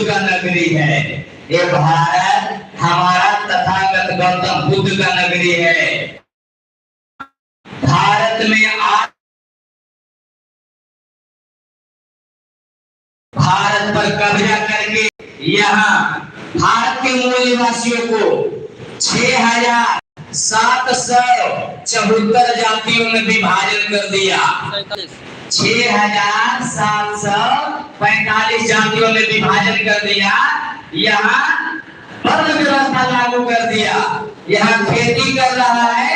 का नगरी है। ये भारत हमारा तथागत गौतम बुद्ध का नगरी है। भारत में आज भारत पर कब्जा करके यहाँ भारत के मूल निवासियों को 6,774 जातियों में विभाजन कर दिया। 6,745 जातियों में विभाजन कर दिया। यहाँ वर्ण व्यवस्था लागू कर दिया। यहाँ खेती कर रहा है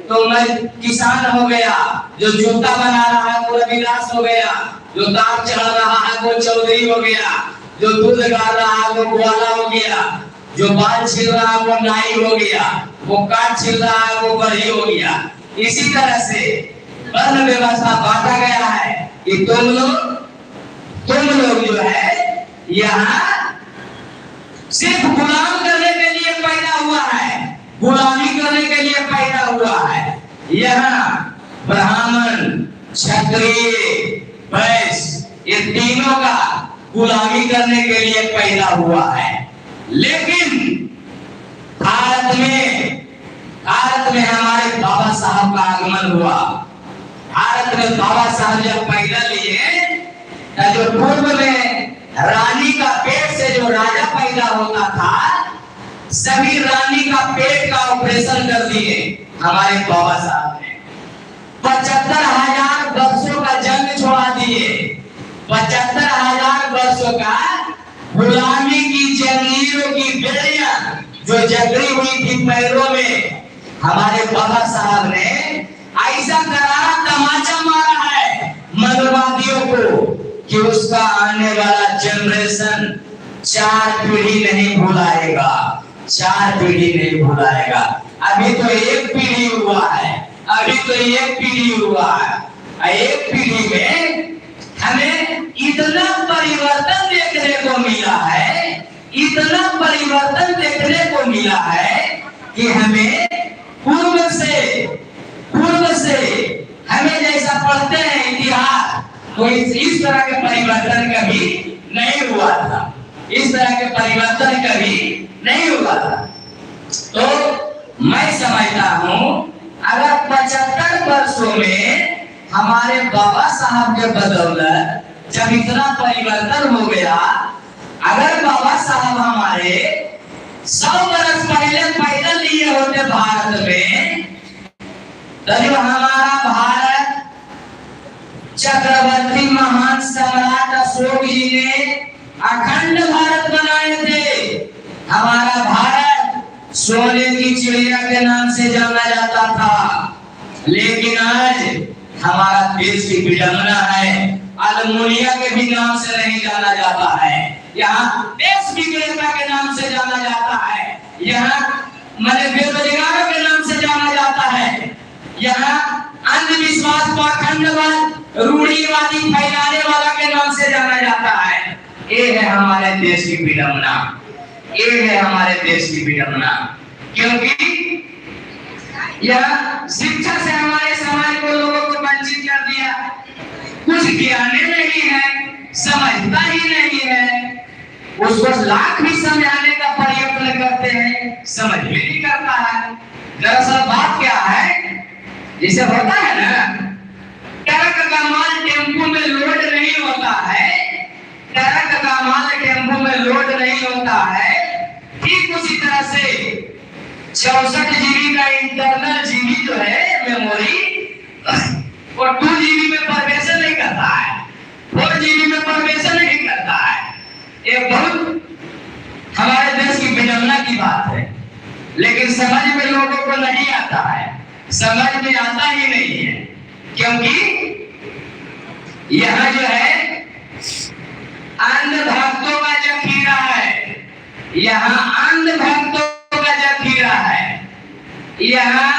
तो मैं किसान हो गया, जो जूता बना रहा है वो रविदास हो गया, जो दाग चढ़ा रहा है वो चौधरी हो गया, जो दूध गा रहा है वो ग्वाला हो गया, जो बाल छील रहा है वो नाई हो गया, वो काट छील रहा है वो बढ़ी हो गया। इसी तरह से वर्ण व्यवस्था बांटा गया है कि तुम लोग जो है यहाँ सिर्फ गुलाम करने के लिए पैदा हुआ है, गुलामी करने के लिए पैदा हुआ है। यहाँ ब्राह्मण, क्षत्रिय, वैश्य ये तीनों का गुलामी करने के लिए पैदा हुआ है। लेकिन भारत में हमारे बाबा साहब का आगमन हुआ। भारत में बाबा साहब जब पैदा लिए, जो पूर्व में रानी का पेट से जो राजा पैदा होता था, सभी रानी का पेट का ऑपरेशन कर दिए हमारे बाबा साहब ने। 75,000 वर्षों का जंग छोड़ा दिए। 75,000 वर्षों का गुलामी की जंजीरों की बेड़ियां जो जकड़ी हुई थी पैरों में, हमारे बाबा साहब ने ऐसा करारा तमाचा मारा है मनुवादियों को कि उसका आने वाला जनरेशन 4 पीढ़ी नहीं भुलाएगा, 4 पीढ़ी नहीं भुलाएगा। अभी तो एक पीढ़ी हुआ है, एक पीढ़ी में हमें इतना परिवर्तन देखने को मिला है, इतना परिवर्तन देखने को मिला है कि हमें पूर्व से हमें जैसा पढ़ते हैं इतिहास, तो इस तरह के परिवर्तन कभी नहीं हुआ था, इस तरह के परिवर्तन कभी नहीं हुआ था। तो मैं समझता हूँ अगर 75 वर्षों में हमारे बाबा साहब के बदौलत जब इतना परिवर्तन हो गया, अगर बाबा साहब हमारे 100 वर्ष पहले पैदा लिए होते भारत में, तो जो हमारा भारत चक्रवर्ती महान सम्राट अशोक जी ने अखंड भारत बनाए थे। हमारा भारत सोने की चिड़िया के नाम से जाना जाता था, लेकिन आज हमारा देश की विडंबना है, अल्मुनिया के भी नाम से नहीं जाना जाता है। यहाँ देश विक्रेता के नाम से जाना जाता है, यहाँ बेरोजगारों के नाम से जाना जाता है, यहाँ अंधविश्वास, पाखंडवाद, रूढ़िवादी फैलाने वाला के नाम से जाना जाता है। ये है हमारे देश की विडंबना, ये है हमारे देश की विडंबना। क्योंकि यह शिक्षा से हमारे समाज को, लोगों को वंचित कर दिया। कुछ ज्ञान नहीं है, समझता ही नहीं है, उसको लाख भी समझाने का प्रयत्न करते हैं, समझ में नहीं करता है। दरअसल बात क्या है, जिसे होता है ना, ट्रक का माल टेम्पो में लोड नहीं होता है, ट्रक का माल टेम्पो में लोड नहीं होता है। ठीक उसी तरह से 64 GB का इंटरनल जीबी जो है मेमोरी, वो 2 GB में प्रवेश नहीं करता है, 4 GB में प्रवेश नहीं करता है। ये बहुत हमारे देश की विडंबना की बात है, लेकिन समझ में लोगों को नहीं आता है, समझ में आता ही नहीं है। क्योंकि यहाँ जो है अंधभक्तों का जखीरा है, यहाँ अंधभक्तों का जखीरा है। यहाँ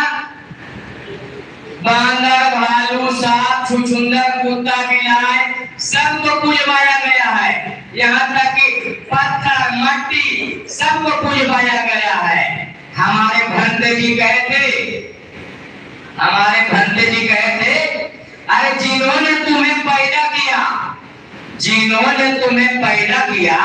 बांदर, भालू, सांप, छुछुंदर, कुत्ता, बिलाई सबको पूजवाया गया है। यहाँ तक कि पत्थर, मट्टी सबको पूजवाया गया है। हमारे भंते जी कहते, अरे जिन्होंने तुम्हें पैदा किया